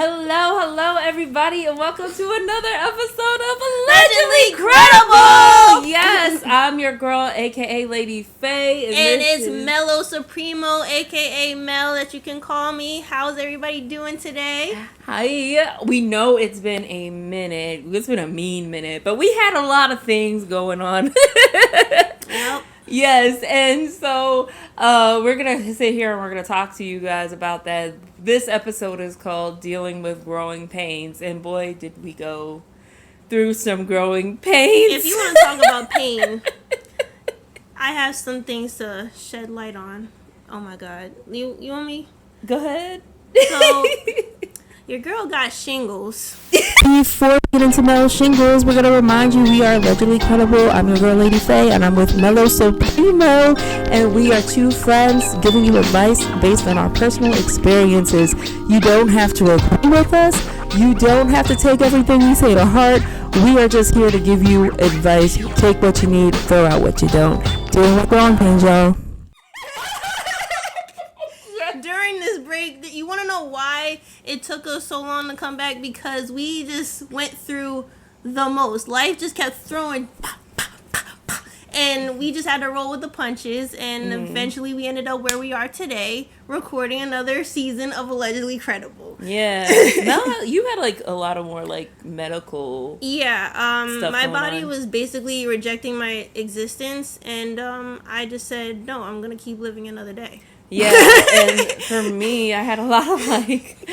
Hello, everybody, and welcome to another episode of Allegedly Credible! Yes, I'm your girl, aka Lady Faye. And it's Mellow Supremo, aka Mel, that you can call me. How's everybody doing today? Hi. We know it's been a minute. It's been a mean minute, but we had a lot of things going on. Yep. Yes, and so we're going to sit here and we're going to talk to you guys about that. This episode is called Dealing with Growing Pains, and boy, did we go through some growing pains. If you want to talk about pain, I have some things to shed light on. Oh my God. You want me? Go ahead. So, your girl got shingles. Before we get into Mellow Shingles, we're going to remind you we are Allegedly Credible. I'm your girl, Lady Faye, and I'm with Mellow Supremo, and we are two friends giving you advice based on our personal experiences. You don't have to agree with us. You don't have to take everything we say to heart. We are just here to give you advice. Take what you need, throw out what you don't. Dealing with growing pains, y'all. During this break, you want to know why it took us so long to come back? Because we just went through the most. Life just kept throwing pop, pop, pop, pop, and we just had to roll with the punches, and eventually we ended up where we are today, recording another season of Allegedly Credible. Yeah. Mel, you had like a lot of more like medical stuff my going body on. was basically rejecting my existence, and I just said, no, I'm going to keep living another day. Yeah, and for me, I had a lot of like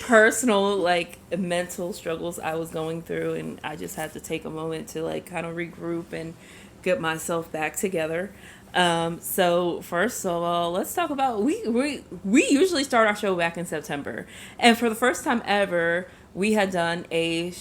personal, like mental struggles I was going through, and I just had to take a moment to like kind of regroup and get myself back together. So first of all, let's talk about we usually start our show back in September, and for the first time ever, we had done an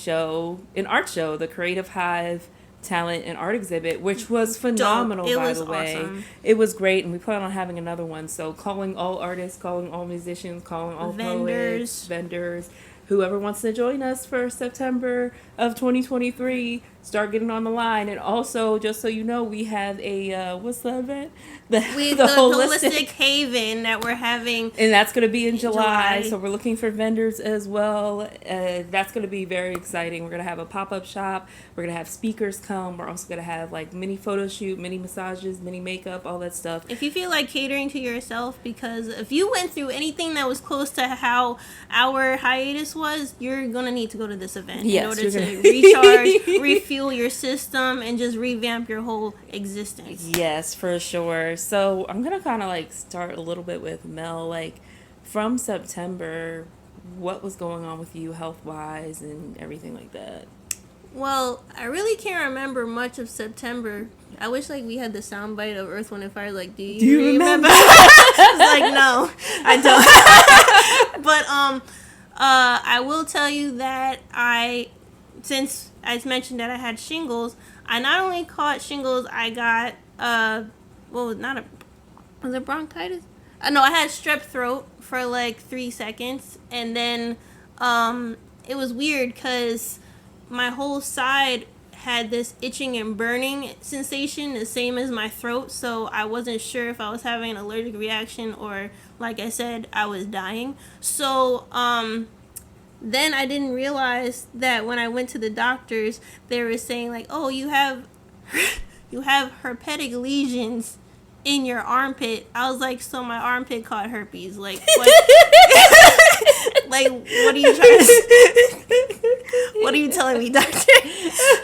art show, the Creative Hive Talent and Art Exhibit, which was phenomenal. It by was the way, awesome. It was great, and we plan on having another one. So calling all artists, calling all musicians, calling all poets, vendors, whoever wants to join us for September of 2023, start getting on the line. And also, just so you know, we have a what's the event? The holistic haven that we're having, and that's going to be in July. So we're looking for vendors as well. That's going to be very exciting. We're going to have a pop-up shop. We're going to have speakers come. We're also going to have like mini photo shoot, mini massages, mini makeup, all that stuff. If you feel like catering to yourself, because if you went through anything that was close to how our hiatus was, you're going to need to go to this event in order to recharge, refuel your system, and just revamp your whole existence. Yes, for sure. So I'm going to kind of like start a little bit with Mel. Like from September, what was going on with you health-wise and everything like that? Well, I really can't remember much of September. I wish like we had the soundbite of Earth, Wind, and Fire. Like, do you remember? It's like, no, I don't. But I will tell you that since I mentioned that I had shingles, I not only caught shingles, I got was it bronchitis? No, I had strep throat for like 3 seconds, and then it was weird because my whole side had this itching and burning sensation, the same as my throat, so I wasn't sure if I was having an allergic reaction or, like I said, I was dying. So then I didn't realize that when I went to the doctors, they were saying like, oh, you have herpetic lesions in your armpit. I was like, so my armpit caught herpes. Like, what? Like, what are you trying to what are you telling me, doctor?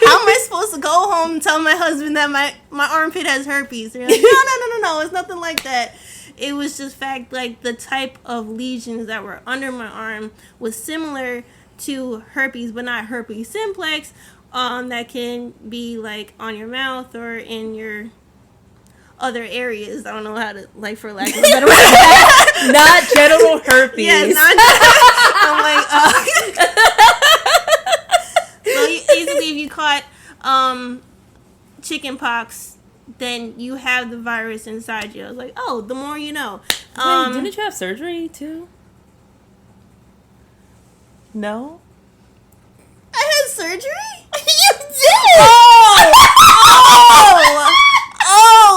How am I supposed to go home and tell my husband that my armpit has herpes? They're like, no, it's nothing like that. It was just fact, like, the type of lesions that were under my arm was similar to herpes, but not herpes simplex, that can be, like, on your mouth or in your other areas. I don't know how to, like, for lack of a better word. Not genital herpes. Yes, not I'm like, so basically, if you caught chicken pox, then you have the virus inside you. I was like, oh, the more you know. Wait, didn't you have surgery too? No? I had surgery? You did!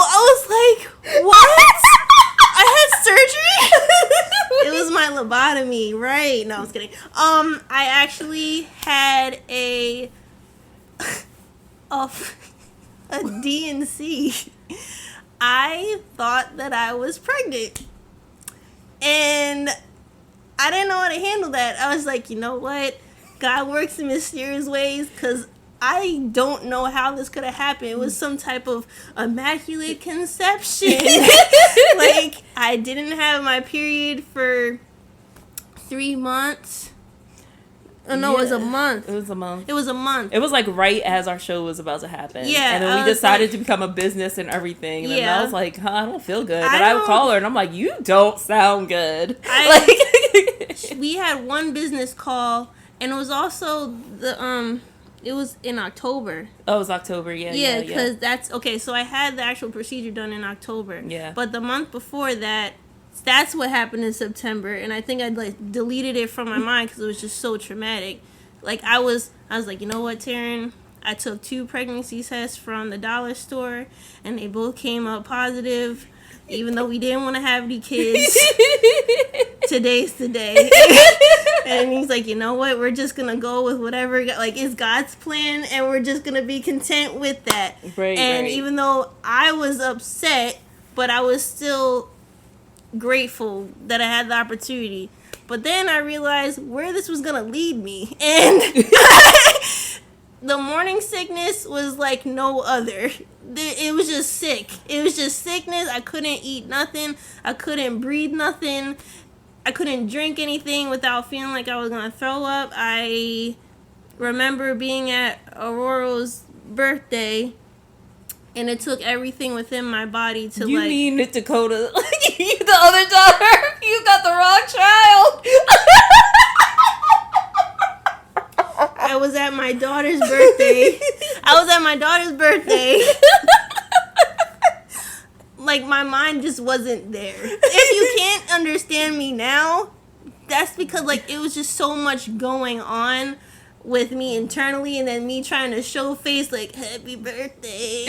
I was like, what? I had surgery? It was my lobotomy, right? No, No, I was kidding. I actually had a DNC. I thought that I was pregnant. And I didn't know how to handle that. I was like, you know what? God works in mysterious ways, because I don't know how this could have happened. It was some type of immaculate conception. Like, I didn't have my period for 3 months. Oh, no, it was a month. It was a month. It was a month. It was like right as our show was about to happen. Yeah. And then we decided to become a business and everything. And then I was like, I don't feel good. And I would call her and I'm like, you don't sound good. We had one business call, and it was also it was in October. Oh, it was October, yeah. Yeah, because that's, okay, so I had the actual procedure done in October. Yeah. But the month before that, that's what happened in September, and I think I like deleted it from my mind because it was just so traumatic. Like, I was like, you know what, Taryn? I took 2 pregnancy tests from the dollar store, and they both came up positive, even though we didn't want to have any kids. Today's the day. And he's like, you know what? We're just gonna go with whatever, like, is God's plan, and we're just gonna be content with that. Right. And even though I was upset, but I was still grateful that I had the opportunity. But then I realized where this was gonna lead me, and the morning sickness was like no other. It was just sick. It was just sickness. I couldn't eat nothing. I couldn't breathe nothing. I couldn't drink anything without feeling like I was gonna throw up. I remember being at Aurora's birthday, and it took everything within my body to You like... You mean Dakota? You the other daughter? You got the wrong child. I was at my daughter's birthday. Like, my mind just wasn't there. If you can't understand me now, that's because, like, it was just so much going on with me internally, and then me trying to show face, like, happy birthday.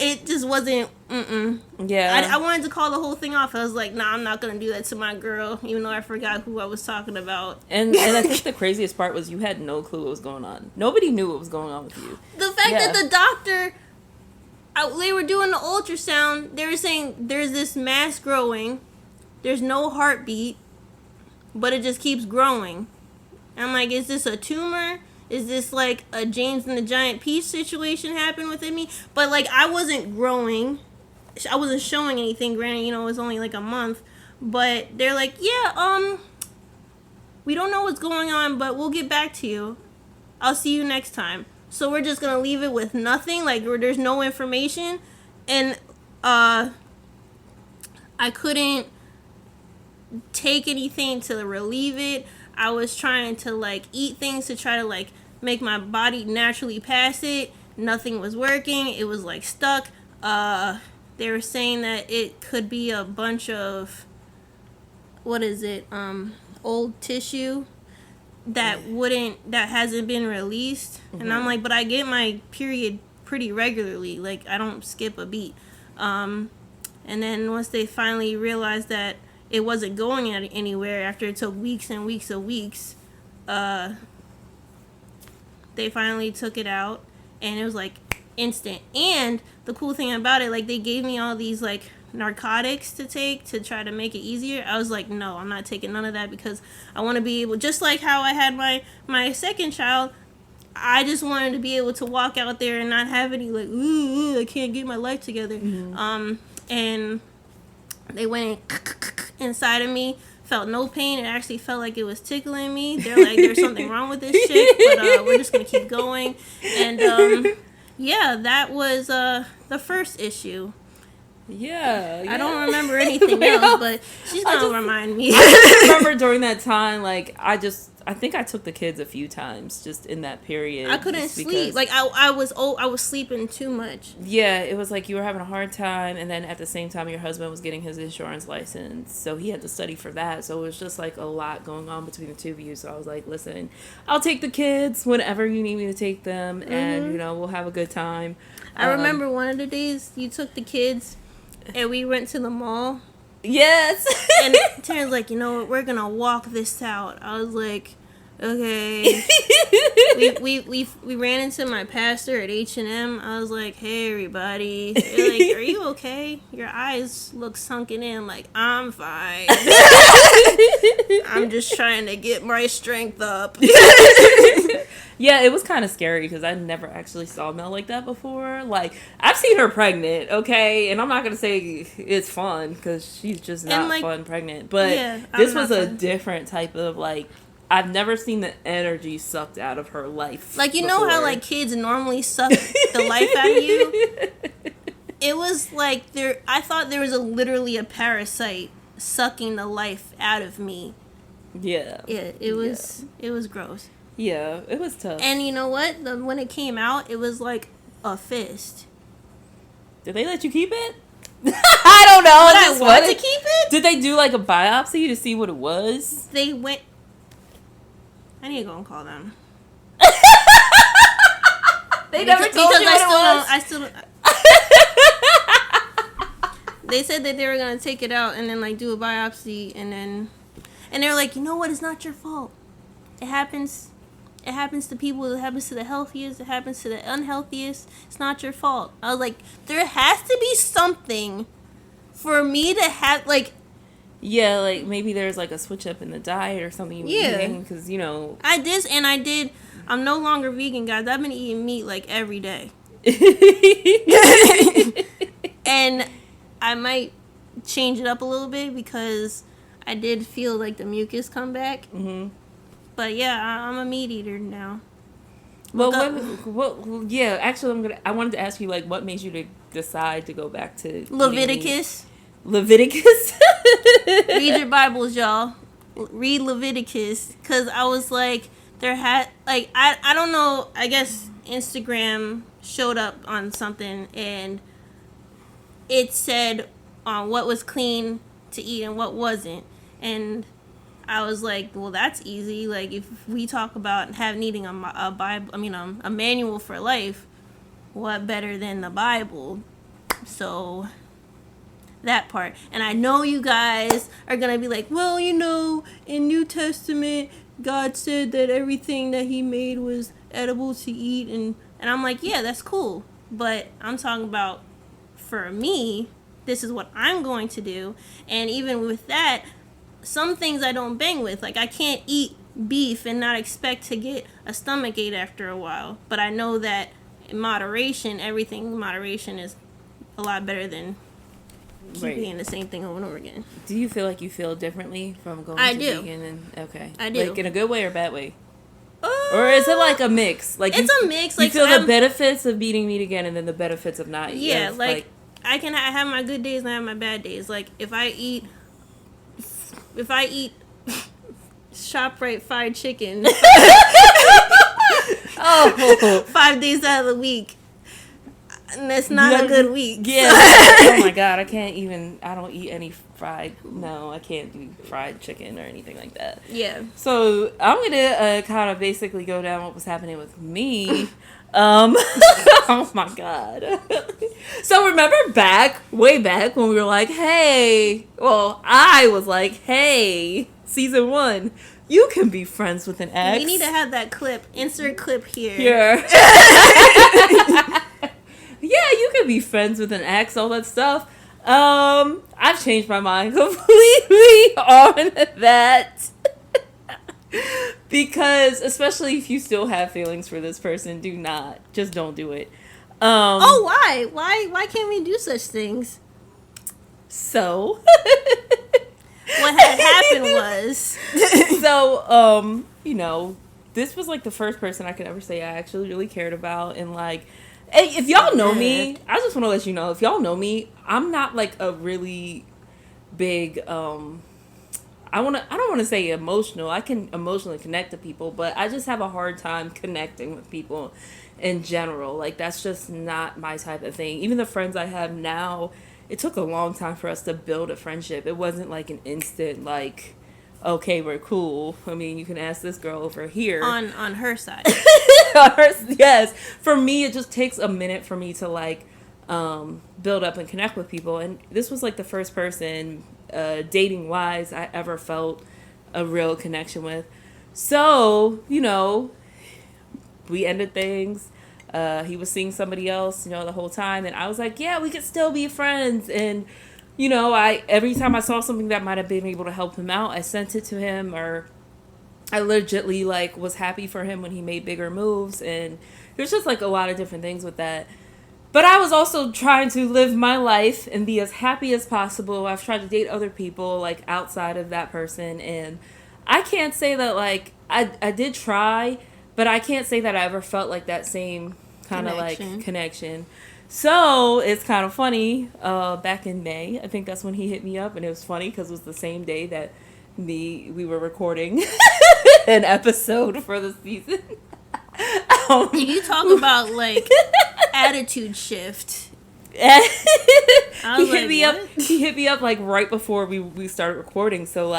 It just wasn't, Yeah. I wanted to call the whole thing off. I was like, nah, I'm not going to do that to my girl, even though I forgot who I was talking about. And I think the craziest part was you had no clue what was going on. Nobody knew what was going on with you. The fact that the doctor... they were doing the ultrasound. They were saying there's this mass growing. There's no heartbeat, but it just keeps growing. And I'm like, is this a tumor? Is this like a James and the Giant Peach situation happen within me? But like, I wasn't growing. I wasn't showing anything. Granted, you know, it was only like a month. But they're like, yeah, we don't know what's going on, but we'll get back to you. I'll see you next time. So we're just going to leave it with nothing, like, where there's no information. And I couldn't take anything to relieve it. I was trying to, like, eat things to try to, like, make my body naturally pass it. Nothing was working. It was, like, stuck. They were saying that it could be a bunch of, old tissue that hasn't been released. And I'm like, but I get my period pretty regularly. Like, I don't skip a beat. And then once they finally realized that it wasn't going anywhere, after it took weeks and weeks of weeks, they finally took it out, and it was like instant. And the cool thing about it, like, they gave me all these like narcotics to take to try to make it easier. I was like, no, I'm not taking none of that, because I want to be able, just like how I had my second child, I just wanted to be able to walk out there and not have any like, ooh, I can't get my life together. And they went inside of me, felt no pain. It actually felt like it was tickling me. They're like, there's something wrong with this shit, but we're just gonna keep going. And yeah, that was the first issue. Yeah. I don't remember anything else, but she's gonna remind me. I just remember during that time, like, I think I took the kids a few times just in that period. I couldn't sleep. Like, I was sleeping too much. Yeah, it was like you were having a hard time, and then at the same time your husband was getting his insurance license, so he had to study for that. So it was just like a lot going on between the two of you. So I was like, listen, I'll take the kids whenever you need me to take them, and, you know, we'll have a good time. I remember one of the days you took the kids and we went to the mall. Yes. And Taryn's like, you know what, we're gonna walk this out. I was like, okay. we ran into my pastor at H&M. I was like, hey everybody. They're like, are you okay? Your eyes look sunken in. I'm like, I'm fine. I'm just trying to get my strength up. Yeah, it was kind of scary because I never actually saw Mel like that before. Like, I've seen her pregnant, okay? And I'm not going to say it's fun because she's just not like, fun pregnant. But yeah, this was a different type of, like, I've never seen the energy sucked out of her life. Like, you before. know how, like, kids normally suck the life out of you? It was like I thought there was literally a parasite sucking the life out of me. Yeah. Yeah, it was gross. Yeah, it was tough. And you know what? When it came out, it was like a fist. Did they let you keep it? I don't know. I want to keep it? Did they do like a biopsy to see what it was? They went... I need to go and call them. They never told you what it was? I still don't... They said that they were going to take it out and then like do a biopsy and they were like, you know what? It's not your fault. It happens to people. It happens to the healthiest. It happens to the unhealthiest. It's not your fault. I was like, there has to be something for me to have, like... Yeah, like, maybe there's, like, a switch up in the diet or something. Yeah. Because, you know... I'm no longer vegan, guys. I've been eating meat, like, every day. And I might change it up a little bit because I did feel, like, the mucus come back. Mm-hmm. But yeah, I'm a meat eater now. Well, yeah, actually, I wanted to ask you, like, what made you to decide to go back to Leviticus. Leviticus? Read your Bibles, y'all. Read Leviticus. Because I was like, I don't know, I guess Instagram showed up on something and it said on what was clean to eat and what wasn't. And I was like, well, that's easy. Like, if we talk about needing a Bible, a manual for life, what better than the Bible? So, that part. And I know you guys are going to be like, well, you know, in New Testament, God said that everything that he made was edible to eat. And I'm like, yeah, that's cool. But I'm talking about, for me, this is what I'm going to do. And even with that, some things I don't bang with. Like, I can't eat beef and not expect to get a stomachache after a while. But I know that in moderation, everything in moderation is a lot better than keeping eating the same thing over and over again. Do you feel like you feel differently from going to vegan? Okay. I do. Like, in a good way or bad way? Or is it like a mix? Like, it's a mix. You like, feel the benefits of eating meat again and then the benefits of not eating. Yeah, like I have my good days and I have my bad days. Like, if I eat ShopRite fried chicken 5 days out of the week, and that's not a good week. Yeah. Oh my God, I don't eat any I can't do fried chicken or anything like that. Yeah. So I'm going to kind of basically go down what was happening with me. Oh my God. So remember way back when we were like, hey, well, I was like, hey, season 1, you can be friends with an ex. We need to have that clip. Insert clip here. Yeah, you can be friends with an ex, all that stuff. I've changed my mind completely on that. Because, especially if you still have feelings for this person, don't do it. Why? Why can't we do such things? So, what had happened was... So, this was like the first person I could ever say I actually really cared about, and like, hey, if y'all know me, I just want to let you know, if y'all know me, I'm not like a really big, I don't want to say emotional. I can emotionally connect to people, but I just have a hard time connecting with people in general. Like, that's just not my type of thing. Even the friends I have now, it took a long time for us to build a friendship. It wasn't like an instant, like, okay, we're cool. I mean, you can ask this girl over here. On her side. Yes. For me, it just takes a minute for me to, like, build up and connect with people. And this was, like, the first person dating wise, I ever felt a real connection with. So, we ended things. He was seeing somebody else, the whole time. And I was like, yeah, we could still be friends. And, every time I saw something that might have been able to help him out, I sent it to him, or I legitimately, was happy for him when he made bigger moves. And there's just, a lot of different things with that. But I was also trying to live my life and be as happy as possible. I've tried to date other people, outside of that person. And I can't say that, I did try, but I can't say that I ever felt that same kind of, connection. So, it's kind of funny. Back in May, I think that's when he hit me up. And it was funny because it was the same day that we were recording an episode for the season. You talk about attitude shift. He hit me up right before we started recording. So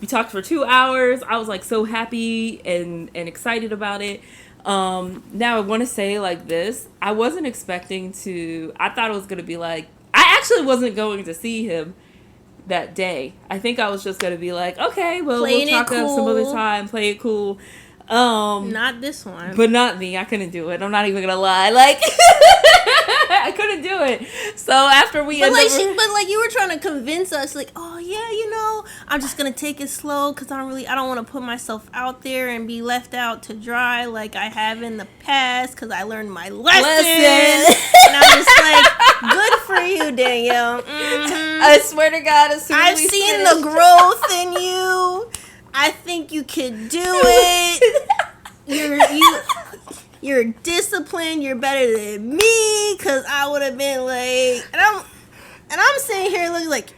we talked for 2 hours. I was so happy and excited about it. Now I want to say this. I wasn't expecting to. I thought it was gonna be I actually wasn't going to see him that day. I think I was just gonna be okay, well, we'll talk up some other time, play it cool. Not this one. But not me. I couldn't do it. I'm not even gonna lie. I couldn't do it. So after we but you were trying to convince us oh yeah, I'm just gonna take it slow because I don't want to put myself out there and be left out to dry like I have in the past because I learned my lesson. And I'm just good for you, Danielle. Mm-hmm. I swear to God, I've seen the growth in you. I think you could do it. You're disciplined. You're better than me. Cause I would have been and I'm sitting here looking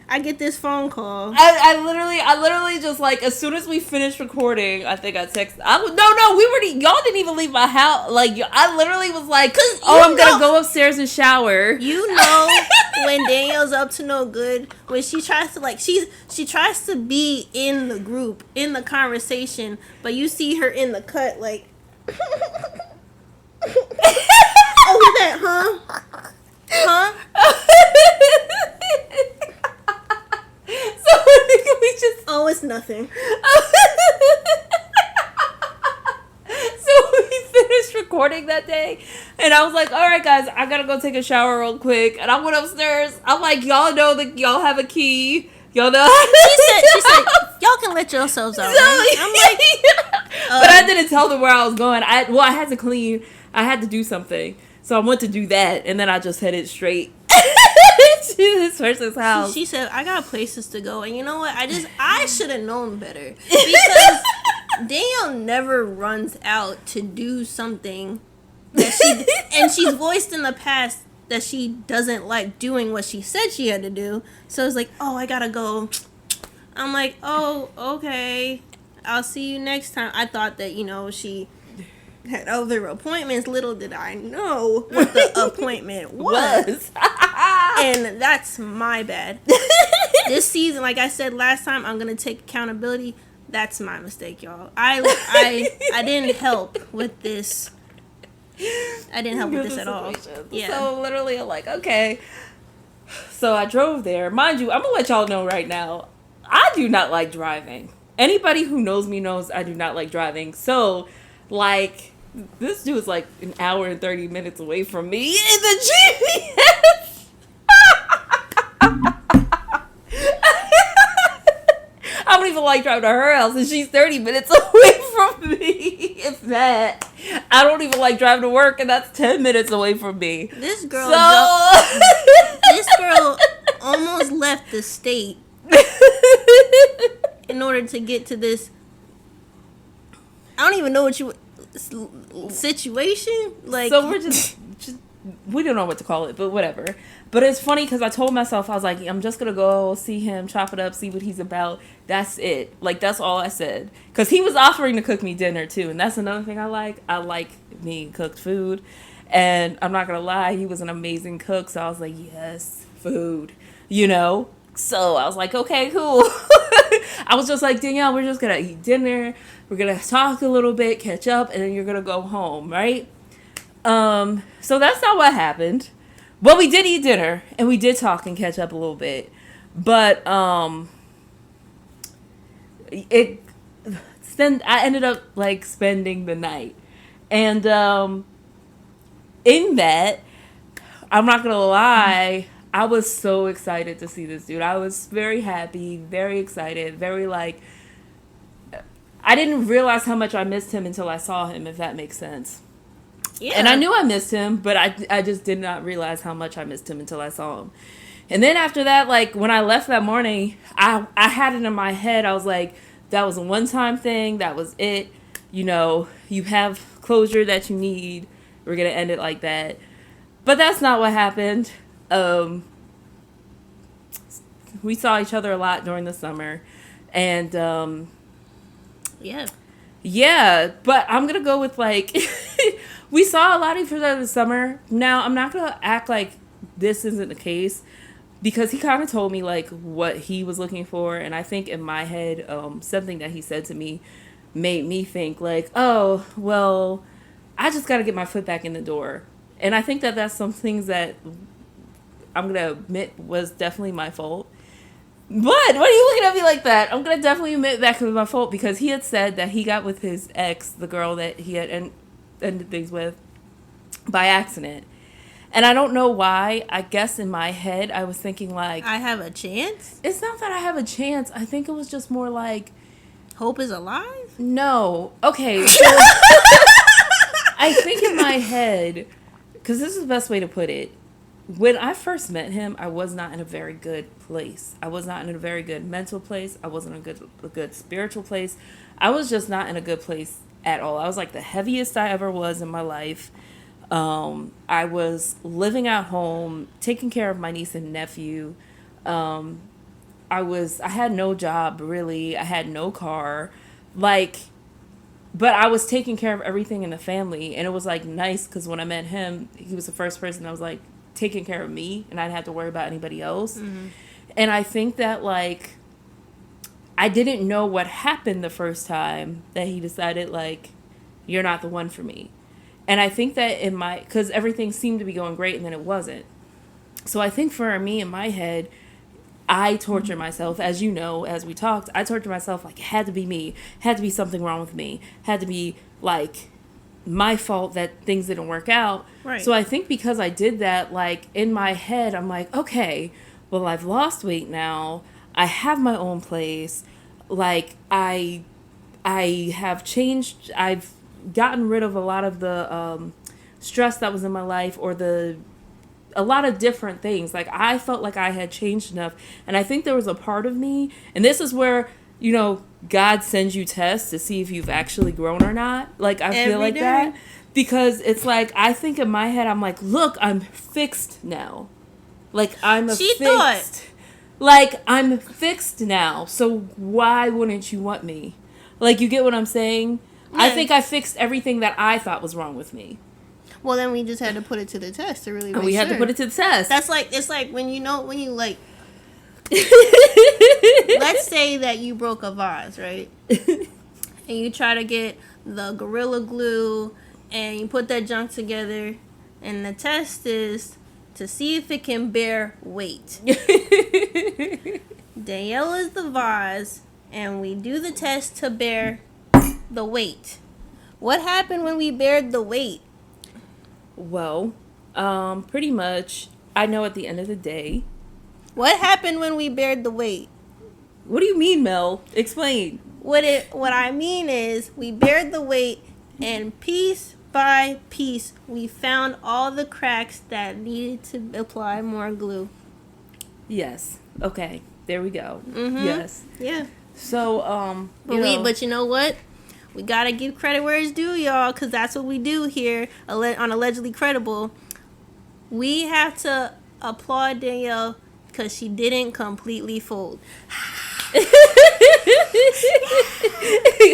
I get this phone call. I literally just as soon as we finished recording, I think I texted. Y'all didn't even leave my house. I literally was I'm gonna go upstairs and shower. When Danielle's up to no good, when she tries to she tries to be in the group, in the conversation, but you see her in the cut oh, that, huh? So we just... Oh, it's nothing. So we finished recording that day, and I was all right, guys, I gotta go take a shower real quick. And I went upstairs. I'm y'all know that y'all have a key. Y'all know. She said, y'all can let yourselves out. Right? I'm but I didn't tell them where I was going. I had to clean. I had to do something. So I went to do that, and then I just headed straight to this person's house. She said, I got places to go. And you know what? I should have known better. Because Danielle never runs out to do something that and she's voiced in the past that she doesn't like doing what she said she had to do. So it's oh, I gotta go. I'm oh, okay. I'll see you next time. I thought that, she had other appointments. Little did I know what the appointment was. And that's my bad. This season, like I said last time, I'm going to take accountability. That's my mistake, y'all. I didn't help with this. I didn't help with this at all. Yeah. So literally, I'm okay. So I drove there. Mind you, I'm going to let y'all know right now, I do not like driving. Anybody who knows me knows I do not like driving. So, this dude is an hour and 30 minutes away from me in the GPS. I don't even like driving to her house, and she's 30 minutes away from me. If that. I don't even like driving to work, and that's 10 minutes away from me. This girl almost left the state in order to get to this. I don't even know what situation. So we're just we don't know what to call it, but whatever. But it's funny because I told myself, I was I'm just gonna go see him, chop it up, see what he's about. That's it. That's all I said. Because he was offering to cook me dinner too, and that's another thing I like. I like me cooked food, and I'm not gonna lie, he was an amazing cook. So I was yes, food, So I was okay, cool. I was just Danielle, we're just gonna eat dinner. We're gonna talk a little bit, catch up, and then you're gonna go home, right? So that's not what happened. Well, we did eat dinner, and we did talk and catch up a little bit. But it I ended up like spending the night, and in that, I'm not gonna lie, I was so excited to see this dude. I was very happy, very excited, very like, I didn't realize how much I missed him until I saw him, if that makes sense. Yeah. And I knew I missed him, but I just did not realize how much I missed him until I saw him. And then after that, like, when I left that morning, I had it in my head. I was like, that was a one-time thing. That was it. You know, you have closure that you need. We're going to end it like that. But that's not what happened. We saw each other a lot during the summer. And, yeah, but I'm going to go with, like, we saw a lot of each other this summer. Now, I'm not going to act like this isn't the case, because he kind of told me, like, what he was looking for. And I think in my head, something that he said to me made me think, like, oh, well, I just got to get my foot back in the door. And I think that that's some things that I'm going to admit was definitely my fault. But what are you looking at me like that? I'm going to definitely admit that was my fault, because he had said that he got with his ex, the girl that he had ended things with, by accident. And I don't know why. I guess in my head, I was thinking, like, I have a chance? It's not that I have a chance. I think it was just more like, hope is alive? No. Okay. So I think in my head, because this is the best way to put it, when I first met him, I was not in a very good place. I was not in a very good mental place. I wasn't in a good spiritual place. I was just not in a good place at all. I was like the heaviest I ever was in my life. I was living at home, taking care of my niece and nephew. I had no job, really. I had no car. Like, but I was taking care of everything in the family. And it was, like, nice, because when I met him, he was the first person that was, like, taking care of me, and I didn't have to worry about anybody else. Mm-hmm. And I think that, like, I didn't know what happened the first time that he decided, like, you're not the one for me. And I think that because everything seemed to be going great, and then it wasn't. So I think for me, in my head, I torture myself, as you know, as we talked, I torture myself like it had to be me, had to be something wrong with me, had to be, like, my fault that things didn't work out. Right. So I think because I did that, like, in my head, I'm like, okay, well, I've lost weight now. I have my own place. Like, I have changed. I've gotten rid of a lot of the stress that was in my life, or a lot of different things. Like, I felt like I had changed enough. And I think there was a part of me, and this is where, you know, God sends you tests to see if you've actually grown or not. Like, I feel like that. Because it's like, I think in my head, I'm like, look, I'm fixed now. Like, I'm fixed now. So why wouldn't you want me? Like, you get what I'm saying? Yeah. I think I fixed everything that I thought was wrong with me. Well, then we just had to put it to the test to really make sure. We had to put it to the test. That's like, it's like when you like, let's say that you broke a vase, right? And you try to get the Gorilla Glue and you put that junk together, and the test is to see if it can bear weight. Danielle is the vase, and we do the test to bear the weight. What happened when we bared the weight? Well, pretty much, I know at the end of the day. What happened when we bared the weight? What do you mean, Mel? Explain. What I mean is, we bared the weight, and piece by piece, we found all the cracks that needed to apply more glue. Yes. Okay. There we go. Mm-hmm. Yes. Yeah. So, but you know what? We gotta give credit where it's due, y'all, because that's what we do here on Allegedly Credible. We have to applaud Danielle because she didn't completely fold.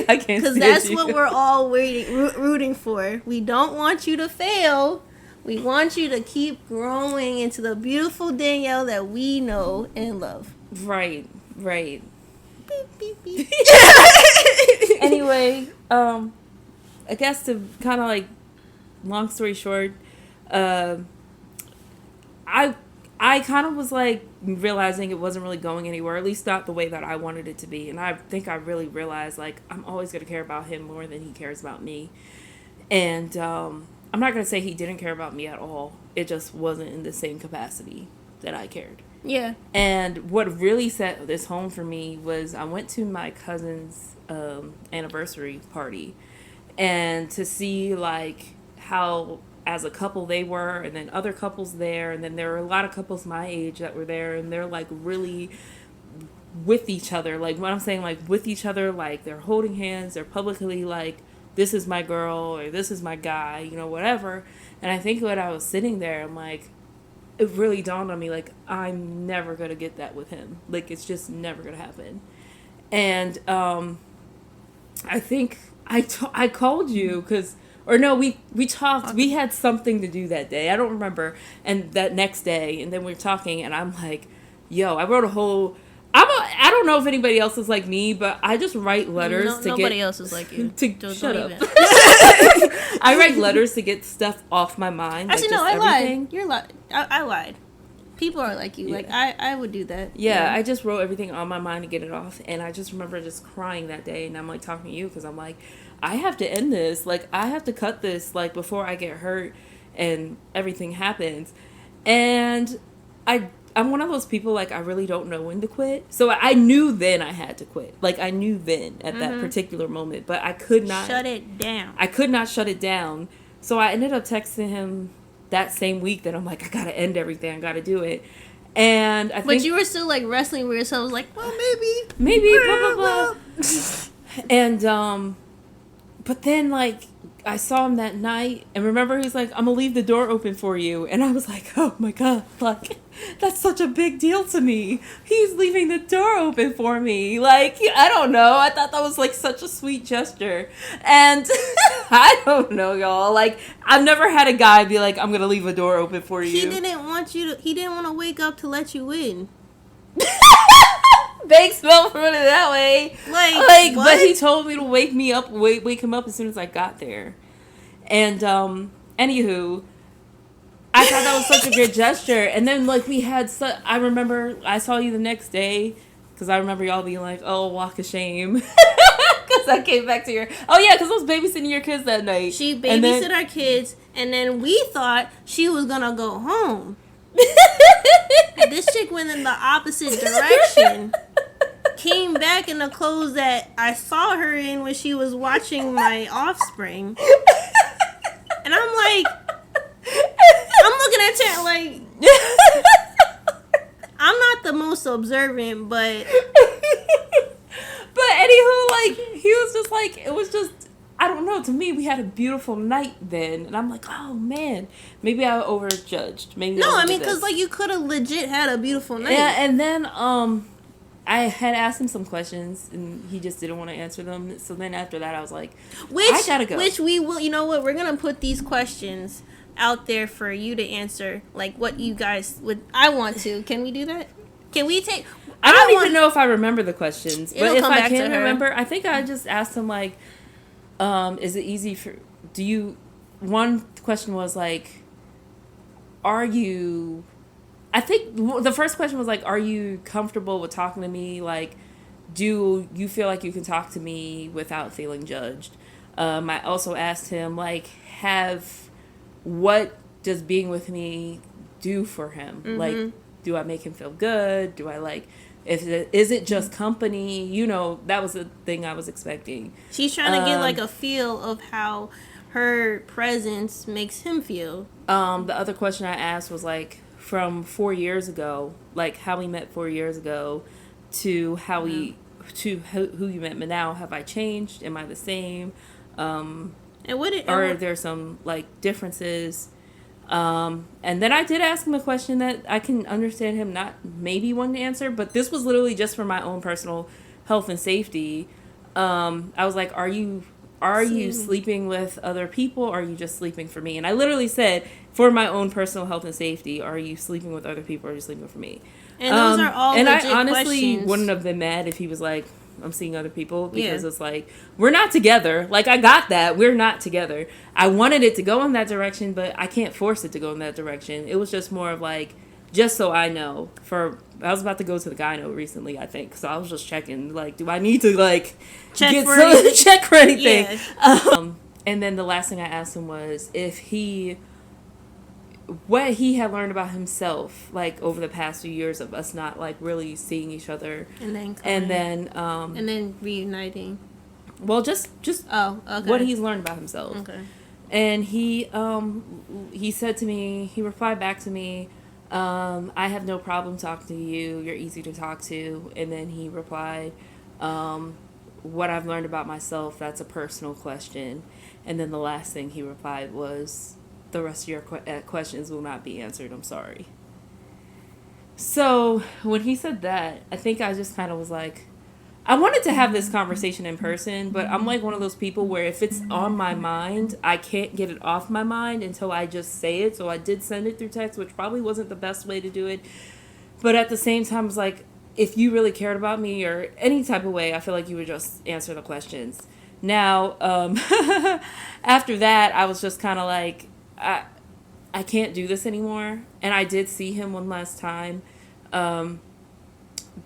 I can't. Because that's what we're all rooting for. We don't want you to fail. We want you to keep growing into the beautiful Danielle that we know and love. Right. Beep, beep, beep. Anyway, I guess to kind of, like, long story short, I I kind of was like realizing it wasn't really going anywhere, at least not the way that I wanted it to be. And I think I really realized like I'm always going to care about him more than he cares about me. And I'm not going to say he didn't care about me at all. It just wasn't in the same capacity that I cared. Yeah. And what really set this home for me was I went to my cousin's anniversary party, and to see like how as a couple they were, and then other couples there, and then there were a lot of couples my age that were there, and they're like really with each other. Like what I'm saying, like with each other, like they're holding hands, they're publicly like, this is my girl or this is my guy, you know, whatever. And I think when I was sitting there, I'm like, it really dawned on me, like, I'm never going to get that with him. Like, it's just never going to happen. And I think I called you because, or no, we talked. We had something to do that day. I don't remember. And that next day, and then we were talking, and I'm like, yo, I wrote a whole... I don't know if anybody else is like me, but I just write letters to nobody get... else is like you. Shut up. I write letters to get stuff off my mind. Actually, like no, I everything. lied. You're lied. I lied. People are like you. Yeah. Like, I would do that. Yeah, I just wrote everything on my mind to get it off. And I just remember just crying that day. And I'm like talking to you because I'm like, I have to end this. Like, I have to cut this, like, before I get hurt and everything happens. And I'm one of those people, like, I really don't know when to quit. So I knew then I had to quit. Like, I knew then at that particular moment. But I could not... Shut it down. I could not shut it down. So I ended up texting him that same week that I'm like, I gotta end everything. I gotta do it. And I think... But you were still, like, wrestling with yourself. Like, well, maybe, blah, blah, blah. And, but then, like... I saw him that night, and remember, he's like, I'm gonna leave the door open for you. And I was like, oh my God, like, that's such a big deal to me. He's leaving the door open for me. Like, I don't know. I thought that was, like, such a sweet gesture. And I don't know, y'all. Like, I've never had a guy be like, I'm gonna leave a door open for you. he didn't want to wake up to let you in. Big spell from it that way. Like what? But he told me to wake him up as soon as I got there. And anywho, I thought that was such a good gesture. And then like I remember I saw you the next day because I remember y'all being like, "Oh, walk of shame," because I came back to your. Oh yeah, because I was babysitting your kids that night. She babysit our kids, and then we thought she was gonna go home. This chick went in the opposite direction. Came back in the clothes that I saw her in when she was watching my offspring. And I'm like, I'm looking at her like, I'm not the most observant, but anywho, like, he was just like, it was just, I don't know, to me, we had a beautiful night then, and I'm like, oh man, maybe I overjudged. Maybe no, I mean, because like you could have legit had a beautiful night. Yeah, and then I had asked him some questions, and he just didn't want to answer them. So then after that, I was like, I gotta go. Which we will, you know what? We're gonna put these questions out there for you to answer, like what you guys would. I want to. Can we do that? Can we take? I don't even know if I remember the questions, but if I can remember, I think I just asked him like, is it easy for? Do you? One question was like, are you? I think the first question was like, are you comfortable with talking to me? Like, do you feel like you can talk to me without feeling judged? I also asked him, like, what does being with me do for him? Mm-hmm. Like, do I make him feel good? Do I, like, is it just company? You know, that was the thing I was expecting. She's trying to get, like, a feel of how her presence makes him feel. The other question I asked was, like, from 4 years ago, like how we met 4 years ago, to how who you met now. Have I changed? Am I the same? And are there some like differences? And then I did ask him a question that I can understand him not maybe wanting to answer, but this was literally just for my own personal health and safety. I was like, are you sleeping with other people, or are you just sleeping for me? And I literally said, for my own personal health and safety, are you sleeping with other people, or are you sleeping for me? And those are all and legit I honestly questions. Wouldn't have been mad if he was like, I'm seeing other people, because it's like, we're not together. Like, I got that. We're not together. I wanted it to go in that direction, but I can't force it to go in that direction. It was just more of like, just so I know. I was about to go to the gyno recently, I think, so I was just checking, like, do I need to, like, check for anything? Yeah. And then the last thing I asked him was what he had learned about himself, like, over the past few years of us not, like, really seeing each other. And then reuniting. Well, just what he's learned about himself. Okay. And he said to me, he replied back to me, I have no problem talking to you. You're easy to talk to. And then he replied, what I've learned about myself, that's a personal question. And then the last thing he replied was, the rest of your questions will not be answered. I'm sorry. So when he said that, I think I just kind of was like, I wanted to have this conversation in person, but I'm like one of those people where if it's on my mind, I can't get it off my mind until I just say it. So I did send it through text, which probably wasn't the best way to do it. But at the same time, it's like, if you really cared about me or any type of way, I feel like you would just answer the questions. Now, after that, I was just kind of like, I can't do this anymore. And I did see him one last time.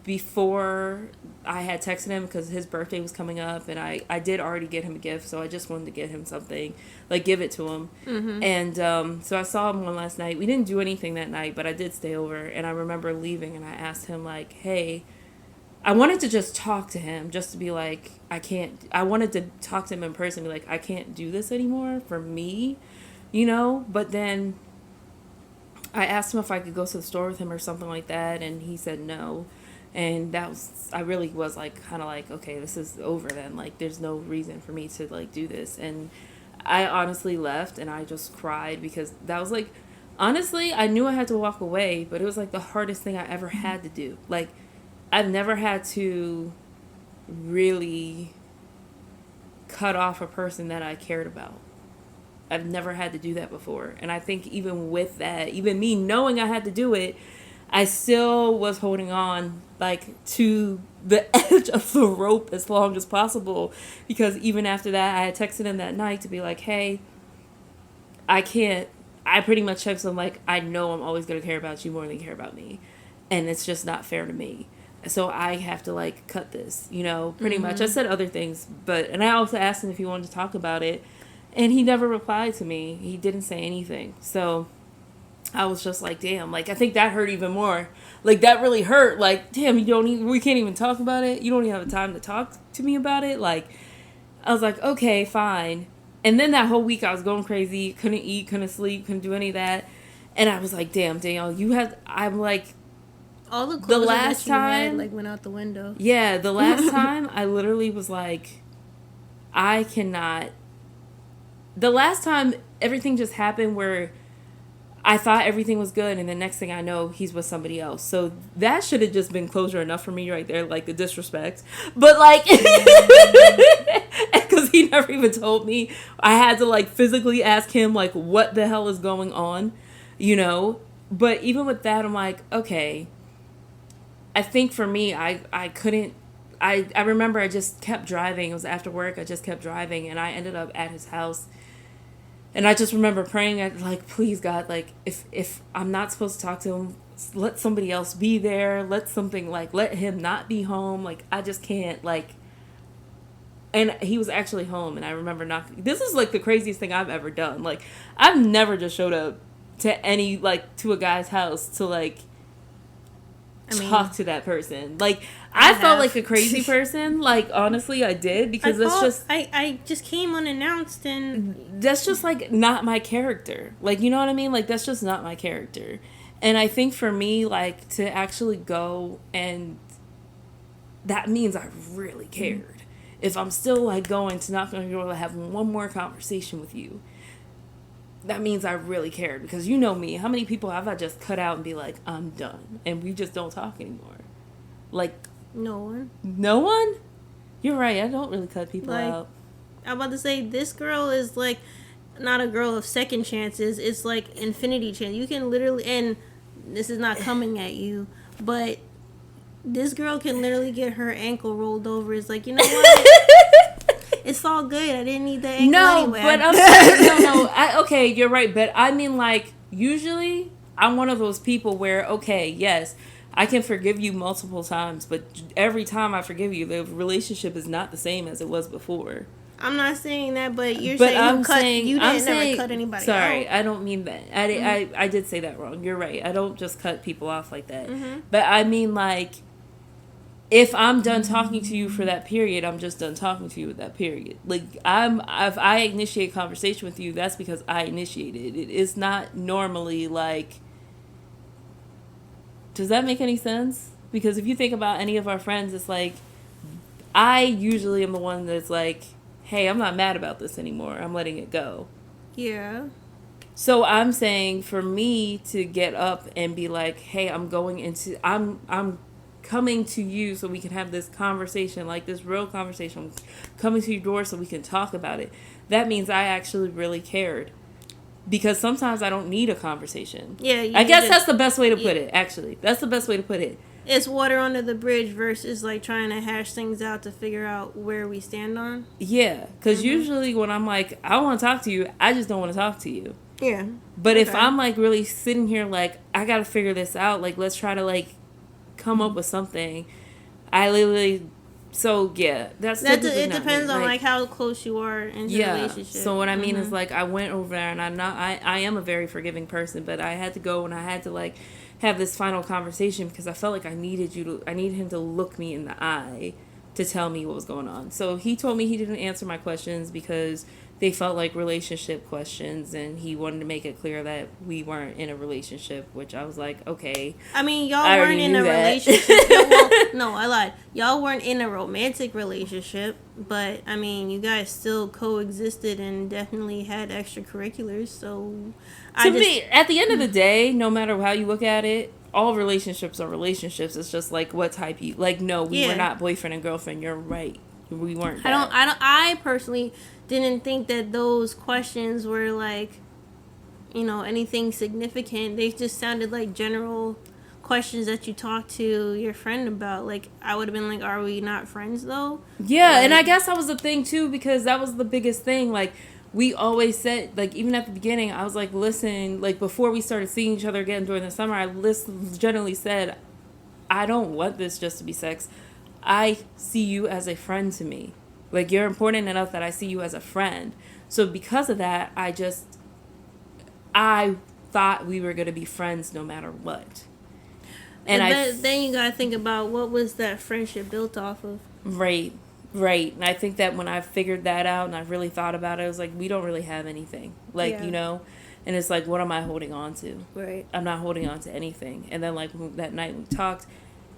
Before I had texted him because his birthday was coming up, and I did already get him a gift, so I just wanted to get him something, like give it to him. Mm-hmm. And so I saw him one last night. We didn't do anything that night, but I did stay over, and I remember leaving, and I asked him, like, hey, I wanted to just talk to him, just to be like, I wanted to talk to him in person, be like, I can't do this anymore for me, you know? But then I asked him if I could go to the store with him or something like that, and he said no. And I really was like, kind of like, okay, this is over then. Like, there's no reason for me to, like, do this. And I honestly left, and I just cried because that was, like, honestly, I knew I had to walk away, but it was, like, the hardest thing I ever had to do. Like, I've never had to really cut off a person that I cared about. I've never had to do that before. And I think even with that, even me knowing I had to do it, I still was holding on, like, to the edge of the rope as long as possible. Because even after that, I had texted him that night to be like, hey, I pretty much texted him, like, I know I'm always going to care about you more than you care about me. And it's just not fair to me. So I have to, like, cut this, you know, pretty much. I said other things, and I also asked him if he wanted to talk about it. And he never replied to me. He didn't say anything. So I was just like, damn, like, I think that hurt even more. Like, that really hurt. Like, damn, we can't even talk about it. You don't even have the time to talk to me about it. Like, I was like, okay, fine. And then that whole week I was going crazy. Couldn't eat, couldn't sleep, couldn't do any of that. And I was like, damn, Danielle, I'm like, all the clothes that you had, like, went out the window. Yeah, the last time I literally was like, I cannot. The last time everything just happened where I thought everything was good, and the next thing I know, he's with somebody else. So that should have just been closure enough for me right there, like, the disrespect. But, like, because he never even told me. I had to, like, physically ask him, like, what the hell is going on, you know? But even with that, I'm like, okay. I think for me, I couldn't. I remember I just kept driving. It was after work. I just kept driving, and I ended up at his house. And I just remember praying, like, please, God, like, if I'm not supposed to talk to him, let somebody else be there. Let him not be home. Like, I just can't, like. And he was actually home, and I remember knocking. This is, like, the craziest thing I've ever done. Like, I've never just showed up to a guy's house to, like, talk to that person. Like, I felt like a crazy person. Like, honestly, I did, because I just came unannounced, and that's just, like, not my character. Like, you know what I mean? Like, that's just not my character. And I think for me, like, to actually go, and that means I really cared. If I'm still, like, going to knock on your door to have one more conversation with you, that means I really cared. Because you know me, how many people have I just cut out and be like, I'm done, and we just don't talk anymore? Like, no one. No one? You're right, I don't really cut people out. I'm about to say, this girl is, like, not a girl of second chances. It's, like, infinity chance. You can literally, and this is not coming at you, but this girl can literally get her ankle rolled over. It's like, you know what? It's all good. I didn't need the ankle anyway. But I'm saying, okay, you're right. But I mean, like, usually I'm one of those people where, okay, yes, I can forgive you multiple times, but every time I forgive you, the relationship is not the same as it was before. I'm not saying that, but you're But saying you didn't never cut anybody sorry, out. I don't mean that. I did say that wrong. You're right. I don't just cut people off like that. Mm-hmm. But I mean, like, if I'm done talking to you for that period, I'm just done talking to you with that period. Like, if I initiate conversation with you, that's because I initiated it. It's not normally like. Does that make any sense? Because if you think about any of our friends, it's like, I usually am the one that's like, hey, I'm not mad about this anymore. I'm letting it go. Yeah. So I'm saying for me to get up and be like, hey, I'm coming to you so we can have this conversation, like this real conversation. I'm coming to your door so we can talk about it. That means I actually really cared. Because sometimes I don't need a conversation. Yeah. I guess that's the best way to put it, actually. That's the best way to put it. It's water under the bridge versus like trying to hash things out to figure out where we stand on. Yeah, because usually when I'm like, I want to talk to you, I just don't want to talk to you. Yeah. But if I'm like really sitting here like, I got to figure this out, like let's try to like come up with something, I literally, so yeah, it depends on like how close you are in the relationship. So what I mean is like I went over there and I am a very forgiving person, but I had to go and I had to like have this final conversation because I felt like I needed him to look me in the eye to tell me what was going on. So he told me he didn't answer my questions because they felt like relationship questions, and he wanted to make it clear that we weren't in a relationship, which I was like, okay. I mean, y'all weren't in a relationship. Well, no, I lied. Y'all weren't in a romantic relationship, but I mean, you guys still coexisted and definitely had extracurriculars. So, me, at the end of the day, no matter how you look at it, all relationships are relationships. It's just like what type you like. No, we were not boyfriend and girlfriend. You're right. We weren't. I personally didn't think that those questions were like, anything significant. They just sounded like general questions that you talk to your friend about. Like, I would have been like, are we not friends though? Yeah, and I guess that was the thing too, because that was the biggest thing. Like, we always said, like, even at the beginning, I was like, listen, like, before we started seeing each other again during the summer, I generally said, I don't want this just to be sex. I see you as a friend to me. Like, you're important enough that I see you as a friend. So because of that, I thought we were going to be friends no matter what. And then you got to think about what was that friendship built off of. Right. And I think that when I figured that out and I really thought about it, I was like, we don't really have anything. Like, and it's like, what am I holding on to? Right. I'm not holding on to anything. And then, like, that night we talked,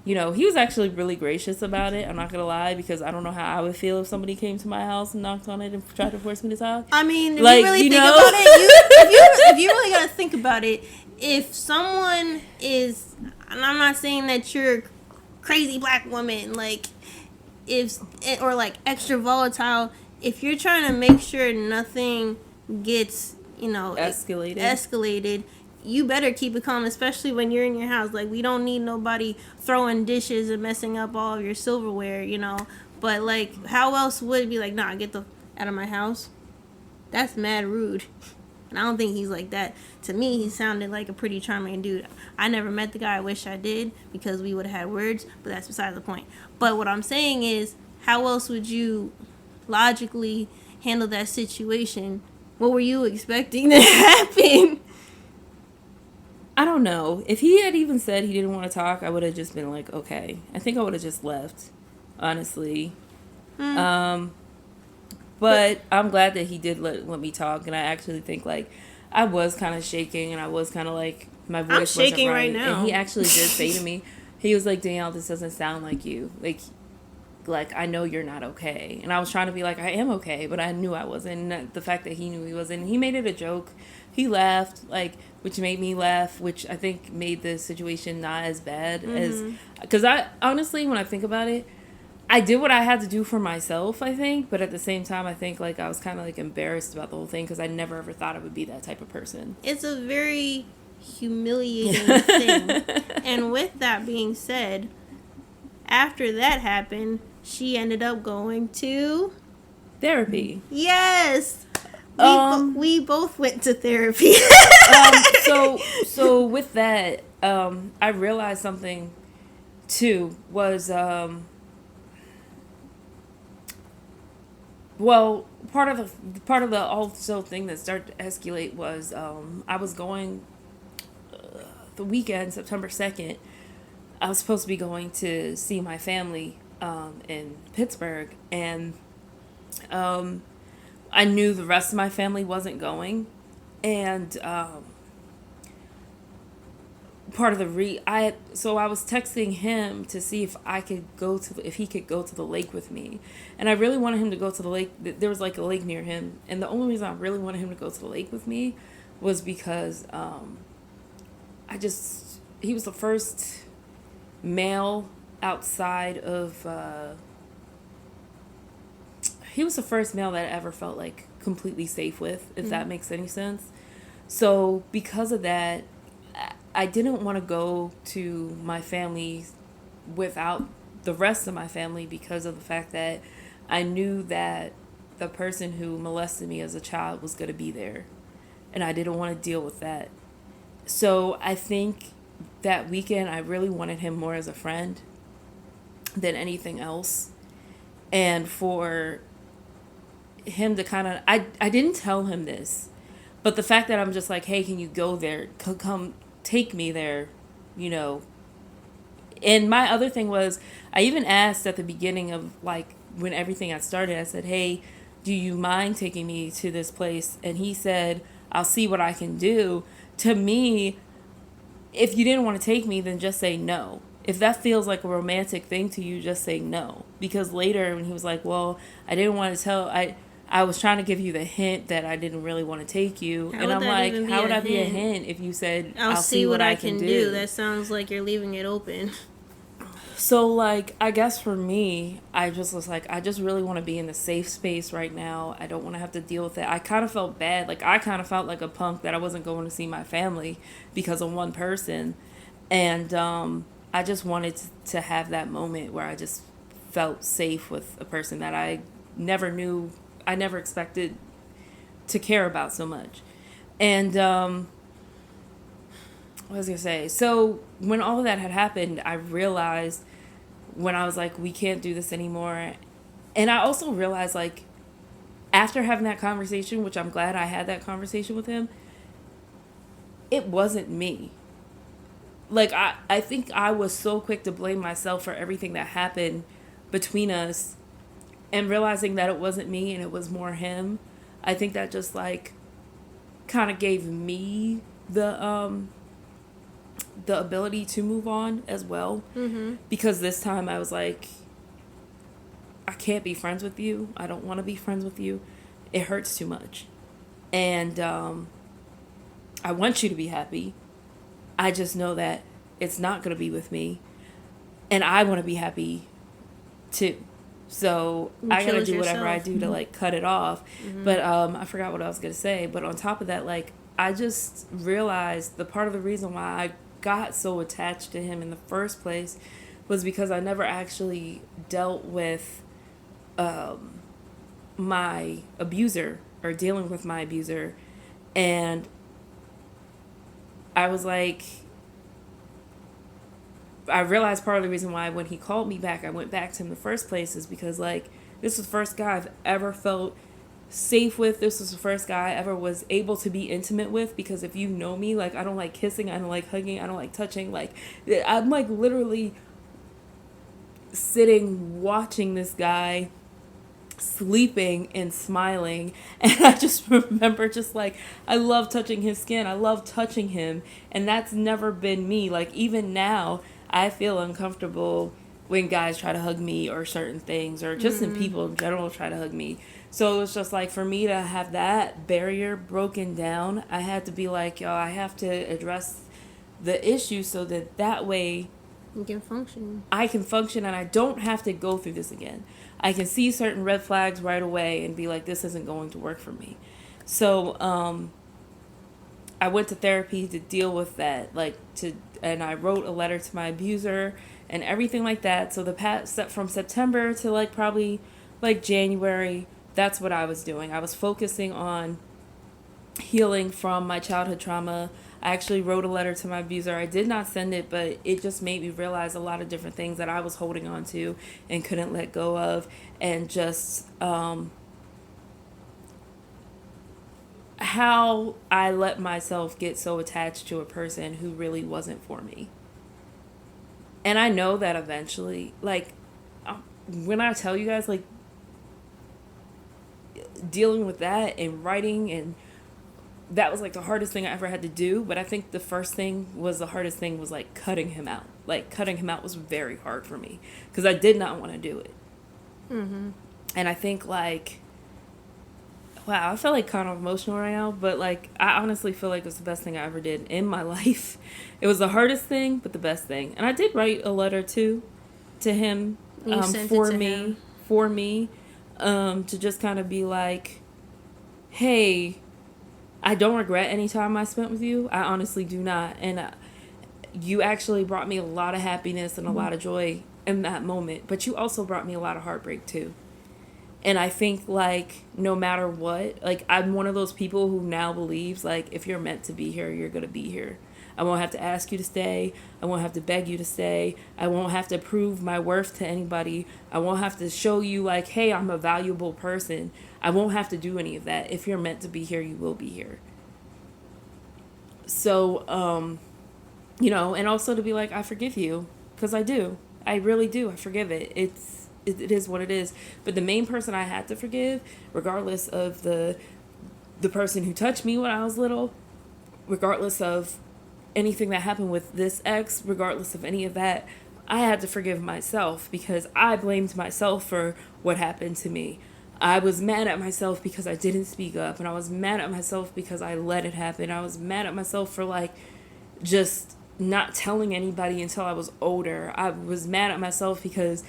he was actually really gracious about it. I'm not going to lie, because I don't know how I would feel if somebody came to my house and knocked on it and tried to force me to talk. I mean, if you really think about it, if you really got to think about it, if someone is, and I'm not saying that you're a crazy black woman, like, or like extra volatile, if you're trying to make sure nothing gets, escalated, you better keep it calm, especially when you're in your house. Like, we don't need nobody throwing dishes and messing up all of your silverware, But, like, how else would it be like, nah, get the out of my house? That's mad rude. And I don't think he's like that. To me, he sounded like a pretty charming dude. I never met the guy. I wish I did, because we would have had words, but that's beside the point. But what I'm saying is, how else would you logically handle that situation? What were you expecting to happen? I don't know. If he had even said he didn't want to talk, I would have just been like, okay. I think I would have just left, honestly. But I'm glad that he did let me talk, and I actually think, like, I was kind of shaking, and I was kind of like, my voice wasn't shaking right now. And he actually did say to me, he was like, Danielle, this doesn't sound like you. Like, I know you're not okay. And I was trying to be like, I am okay, but I knew I wasn't. And the fact that he knew he wasn't, he made it a joke. He laughed, like, which made me laugh, which I think made the situation not as bad as, because I, honestly, when I think about it, I did what I had to do for myself, I think, but at the same time, I think, like, I was kind of, like, embarrassed about the whole thing, because I never ever thought I would be that type of person. It's a very humiliating thing. And with that being said, after that happened, she ended up going to therapy. Yes. We both went to therapy. So with that, I realized something too was well, part of the also thing that started to escalate was I was going the weekend, September 2nd. I was supposed to be going to see my family in Pittsburgh, and I knew the rest of my family wasn't going, and part of the so I was texting him to see if he could go to the lake with me, and I really wanted him to go to the lake. There was like a lake near him, and the only reason I really wanted him to go to the lake with me was because he was the first male outside of he was the first male that I ever felt like completely safe with, if that makes any sense. So because of that, I didn't want to go to my family without the rest of my family because of the fact that I knew that the person who molested me as a child was going to be there, and I didn't want to deal with that. So I think that weekend I really wanted him more as a friend than anything else. And for him to kind of, I didn't tell him this, but the fact that I'm just like, hey, can you go there? Come take me there, you know. And my other thing was, I even asked at the beginning of like when everything had started, I said, hey, do you mind taking me to this place? And he said, I'll see what I can do. To me, if you didn't want to take me, then just say no. If that feels like a romantic thing to you, just say no. Because later when he was like, well, I didn't want to tell, I was trying to give you the hint that I didn't really want to take you. And I'm like, how would I be a hint if you said, I'll see what I can do? That sounds like you're leaving it open. So, like, I guess for me, I just was like, I just really want to be in a safe space right now. I don't want to have to deal with it. I kind of felt bad. Like, I kind of felt like a punk that I wasn't going to see my family because of one person. And I just wanted to have that moment where I just felt safe with a person that I never knew, I never expected to care about so much. And what was I going to say? So when all of that had happened, I realized when I was like, we can't do this anymore. And I also realized, like, after having that conversation, which I'm glad I had that conversation with him, it wasn't me. Like, I think I was so quick to blame myself for everything that happened between us, and realizing that it wasn't me and it was more him. I think that just, like, kind of gave me the ability to move on as well. Mm-hmm. Because this time I was like, I can't be friends with you. I don't want to be friends with you. It hurts too much. And I want you to be happy. I just know that it's not going to be with me. And I want to be happy too. So I got to do whatever I do to, like, cut it off. Mm-hmm. But I forgot what I was going to say. But on top of that, like, I just realized the part of the reason why I got so attached to him in the first place was because I never actually dealt with my abuser or dealing with my abuser. And I was like, I realized part of the reason why when he called me back, I went back to him in the first place is because, like, this was the first guy I've ever felt safe with. This was the first guy I ever was able to be intimate with, because if you know me, like, I don't like kissing, I don't like hugging, I don't like touching. Like, I'm, like, literally sitting watching this guy sleeping and smiling, and I just remember just like, I love touching his skin, I love touching him, and that's never been me. Like, even now I feel uncomfortable when guys try to hug me or certain things, or just in people in general try to hug me. So it's just like, for me to have that barrier broken down, I had to be like, yo, I have to address the issue so that way you can function. I can function, and I don't have to go through this again. I can see certain red flags right away and be like, this isn't going to work for me. So I went to therapy to deal with that, and I wrote a letter to my abuser and everything like that. So from September to, like, probably like January, That's what I was doing. I was focusing on healing from my childhood trauma. I actually wrote a letter to my abuser. I did not send it, but it just made me realize a lot of different things that I was holding on to and couldn't let go of, and just how I let myself get so attached to a person who really wasn't for me. And I know that eventually, like, when I tell you guys, like, dealing with that and writing, and that was like the hardest thing I ever had to do. But I think the hardest thing was like cutting him out. Like, cutting him out was very hard for me because I did not want to do it. Mm-hmm. And I think, like, wow, I feel like kind of emotional right now, but like, I honestly feel like it was the best thing I ever did in my life. It was the hardest thing, but the best thing. And I did write a letter to him, for me, to just kind of be like, hey, I don't regret any time I spent with you. I honestly do not. And you actually brought me a lot of happiness and a lot of joy in that moment, but you also brought me a lot of heartbreak too. And I think, like, no matter what, like, I'm one of those people who now believes, like, if you're meant to be here, you're going to be here. I won't have to ask you to stay. I won't have to beg you to stay. I won't have to prove my worth to anybody. I won't have to show you, like, hey, I'm a valuable person. I won't have to do any of that. If you're meant to be here, you will be here. So, you know, and also to be like, I forgive you, because I do. I really do. I forgive it. It is what it is. But the main person I had to forgive, regardless of the person who touched me when I was little, regardless of anything that happened with this ex, regardless of any of that, I had to forgive myself because I blamed myself for what happened to me. I was mad at myself because I didn't speak up, and I was mad at myself because I let it happen. I was mad at myself for, like, just not telling anybody until I was older. I was mad at myself because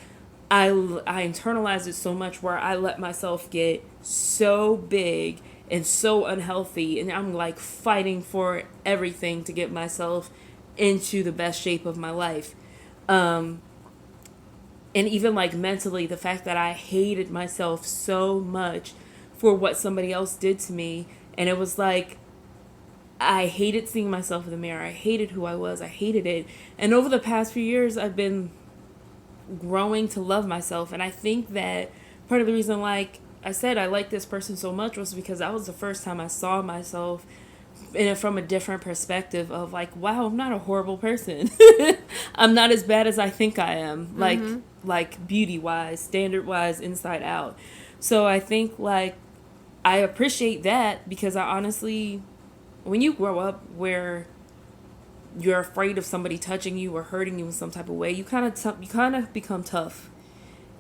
I internalized it so much where I let myself get so big and so unhealthy, and I'm like fighting for everything to get myself into the best shape of my life. And even like mentally, the fact that I hated myself so much for what somebody else did to me, and it was like I hated seeing myself in the mirror. I hated who I was. I hated it. And over the past few years, I've been growing to love myself. And I think that part of the reason, like I said, I like this person so much was because that was the first time I saw myself from a different perspective of like, wow, I'm not a horrible person. I'm not as bad as I think I am. Like beauty wise, standard wise, inside out. So I think like I appreciate that because I honestly, when you grow up where you're afraid of somebody touching you or hurting you in some type of way, you kind of become tough,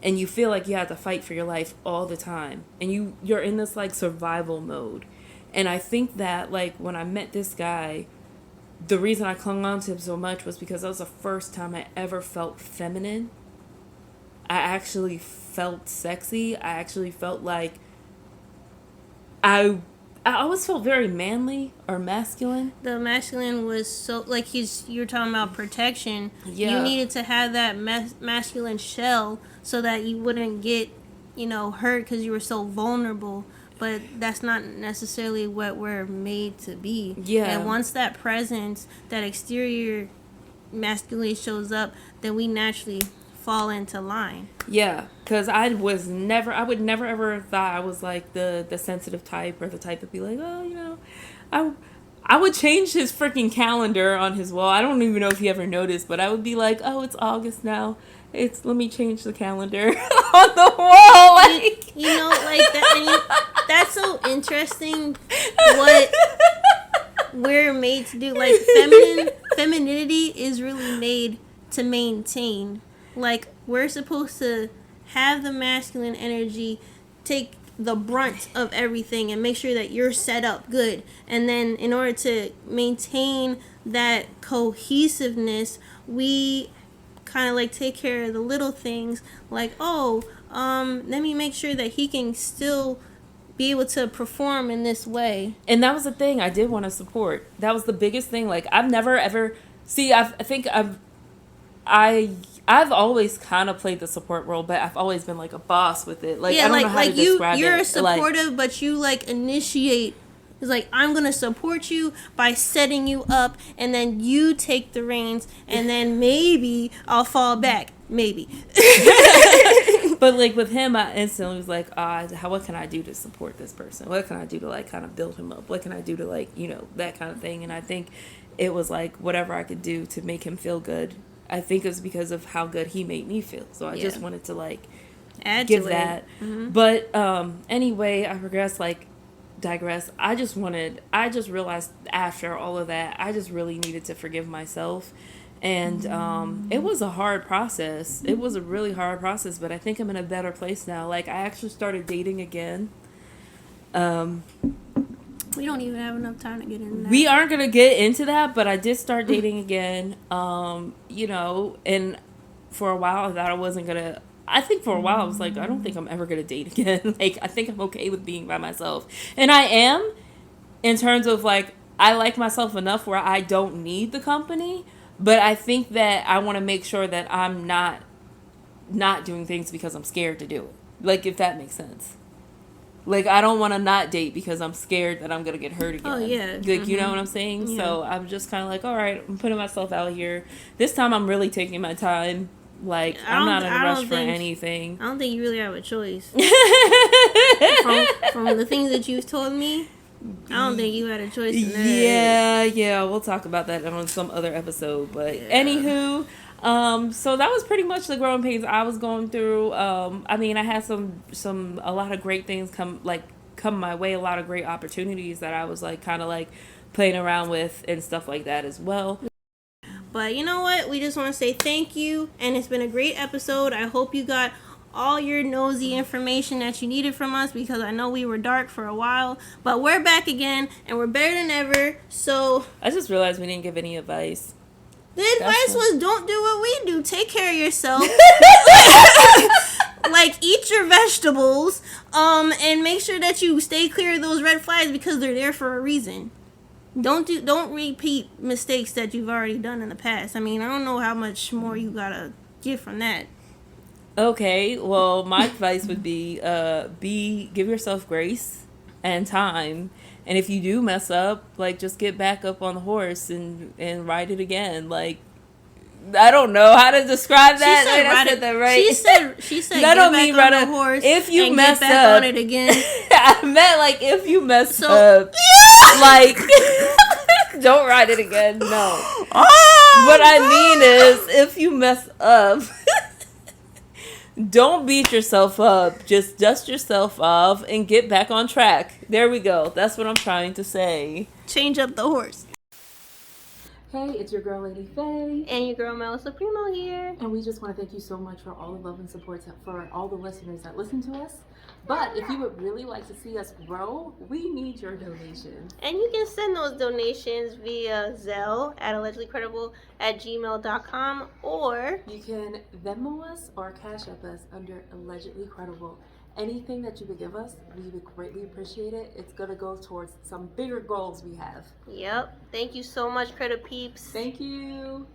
and you feel like you have to fight for your life all the time, and you're in this like survival mode. And I think that like when I met this guy, the reason I clung on to him so much was because that was the first time I ever felt feminine. I actually felt sexy. I actually felt like I always felt very manly or masculine. The masculine was so, like, you're talking about protection. Yeah. You needed to have that masculine shell so that you wouldn't get, hurt because you were so vulnerable. But that's not necessarily what we're made to be. Yeah. And once that presence, that exterior masculinity shows up, then we naturally fall into line. Yeah, because I would never ever thought I was like the sensitive type or the type to be like, oh, I would change his freaking calendar on his wall. I don't even know if he ever noticed, but I would be like, oh, it's August now. Let me change the calendar on the wall. Like, like that. That's so interesting. What we're made to do, like femininity is really made to maintain. Like, we're supposed to have the masculine energy, take the brunt of everything and make sure that you're set up good. And then in order to maintain that cohesiveness, we kind of like take care of the little things. Like, let me make sure that he can still be able to perform in this way. And that was the thing I did want to support. That was the biggest thing. Like, I've never ever... See, I I've always kind of played the support role, but I've always been like a boss with it. Like, I don't know how to describe it. You're supportive, but you like initiate. It's like, I'm gonna support you by setting you up, and then you take the reins, and then maybe I'll fall back. Maybe. But like with him, I instantly was like, what can I do to support this person? What can I do to like kind of build him up? What can I do to like, that kind of thing? And I think it was like whatever I could do to make him feel good. I think it was because of how good he made me feel. So I just wanted to like give that. Mm-hmm. But anyway, I digress. I just realized after all of that, I just really needed to forgive myself. And it was a hard process. It was a really hard process, but I think I'm in a better place now. Like, I actually started dating again. We don't even have enough time to get into that. We aren't going to get into that, but I did start dating again. And for a while I thought I wasn't going to. I think for a while I was like, I don't think I'm ever going to date again. Like, I think I'm okay with being by myself. And I am, in terms of like, I like myself enough where I don't need the company. But I think that I want to make sure that I'm not doing things because I'm scared to do it. Like, if that makes sense. Like, I don't want to not date because I'm scared that I'm going to get hurt again. Oh, yeah. Like, you know what I'm saying? Yeah. So I'm just kind of like, all right, I'm putting myself out here. This time I'm really taking my time. Like, I'm not in a rush for anything. I don't think you really have a choice. from the things that you've told me, I don't think you had a choice in that. Yeah, we'll talk about that on some other episode. But anywho, so that was pretty much the growing pains I was going through. I mean, I had a lot of great things come my way, a lot of great opportunities that I was like kind of like playing around with and stuff like that as well. But you know what? We just want to say thank you, and it's been a great episode. I hope you got all your nosy information that you needed from us, because I know we were dark for a while, but we're back again and we're better than ever. So I just realized we didn't give any advice. The advice was, don't do what we do. Take care of yourself. Like, eat your vegetables, and make sure that you stay clear of those red flags, because they're there for a reason. Don't repeat mistakes that you've already done in the past. I mean, I don't know how much more you gotta get from that. Okay, well, my advice would be, give yourself grace and time. And if you do mess up, like, just get back up on the horse and ride it again. Like, I don't know how to describe that. I said that right. She said get back on the horse if you and mess get back up, on it again. I meant, like, if you mess up, like, don't ride it again. No. Oh, what I mean is, if you mess up, don't beat yourself up. Just dust yourself off and get back on track. There we go. That's what I'm trying to say. Change up the horse. Hey, it's your girl, Lady Faye. And your girl, Mel Supremo here. And we just want to thank you so much for all the love and support for all the listeners that listen to us. But if you would really like to see us grow, we need your donations. And you can send those donations via Zelle at allegedlycredible@gmail.com, or you can Venmo us or Cash App us under Allegedly Credible. Anything that you would give us, we would greatly appreciate it. It's going to go towards some bigger goals we have. Yep. Thank you so much, Credit Peeps. Thank you.